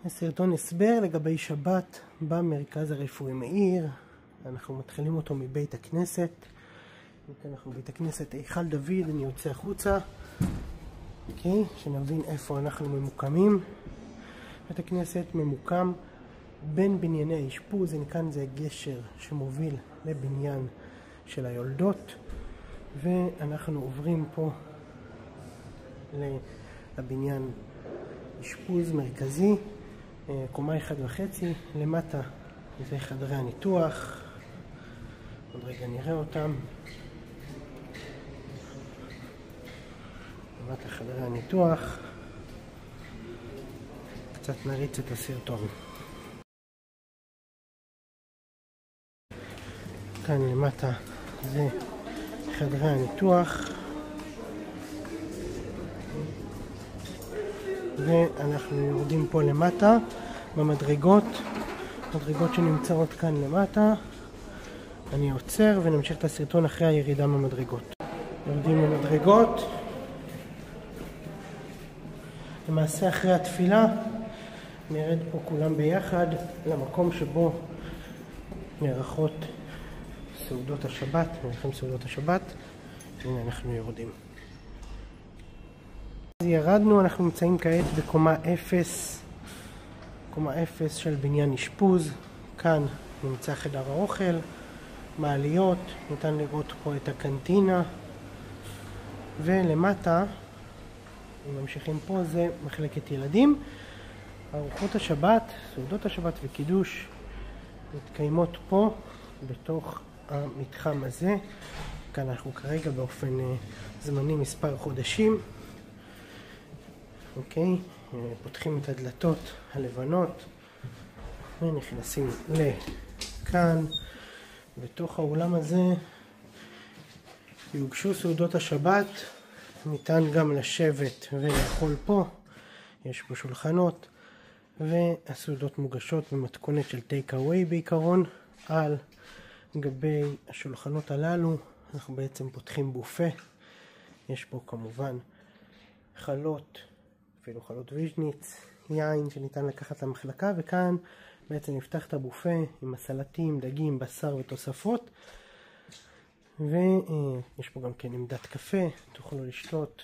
סרטון הסבר לגבי שבת במרכז הרפואי מאיר. אנחנו מתחילים אותו מבית הכנסת. אנחנו בבית הכנסת היכל דוד. אני יוצא החוצה, שנבין איפה אנחנו ממוקמים. בית הכנסת ממוקם בין בנייני האשפוז. כאן זה גשר שמוביל לבניין של היולדות, ואנחנו עוברים פה לבניין אשפוז מרכזי, קומה 1.5. למטה זה חדרי הניתוח, עוד רגע נראה אותם. למטה חדרי הניתוח, קצת נריץ את הסרטון. כאן למטה זה חדרי הניתוח, ואנחנו יורדים פה למטה במדרגות, מדרגות שנמצאות כאן למטה. אני עוצר ונמשיך את הסרטון אחרי הירידה במדרגות. יורדים במדרגות. למעשה אחרי התפילה נרד פה כולם ביחד למקום שבו נערכות סעודות השבת, נערכים סעודות השבת. הנה אנחנו יורדים. אז ירדנו, אנחנו נמצאים כעת בקומה 0, קומה 0 של בניין אשפוז. כאן נמצא חדר האוכל, מעליות, ניתן לראות פה את הקנטינה, ולמטה, אם ממשיכים פה, זה מחלקת ילדים. ארוחות השבת, סעודות השבת וקידוש מתקיימות פה בתוך המתחם הזה. כאן אנחנו כרגע באופן זמני מספר חודשים. פותחים את הדלתות הלבנות ונכנסים לכאן. בתוך האולם הזה יוגשו סעודות השבת. ניתן גם לשבת ולאכול פה, יש פה שולחנות, והסעודות מוגשות במתכונת של טייק אווי בעיקרון. על גבי השולחנות הללו אנחנו בעצם פותחים בופה. יש פה כמובן חלות, אפילו חלות ויז'ניץ, יין שניתן לקחת למחלקה, וכאן בעצם נפתח את הבופה עם הסלטים, דגים, בשר ותוספות. ויש פה גם כן עמדת קפה, תוכלו לשתות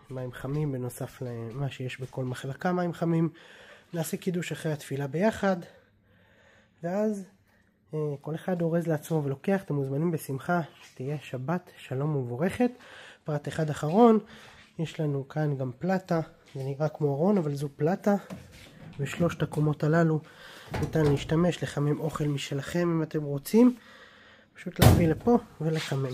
מים חמים בנוסף למה שיש בכל מחלקה, מים חמים. נעשה קידוש אחרי התפילה ביחד, ואז כל אחד אורז לעצמו ולוקח. אתם מוזמנים בשמחה. שתהיה שבת שלום ומבורכת. פרט אחד אחרון, יש לנו כאן גם פלטה, זה נראה כמו ארון אבל זו פלטה. בשלושת הקומות הללו ניתן להשתמש לחמם אוכל משלכם אם אתם רוצים. פשוט להביא לפה ולחמם.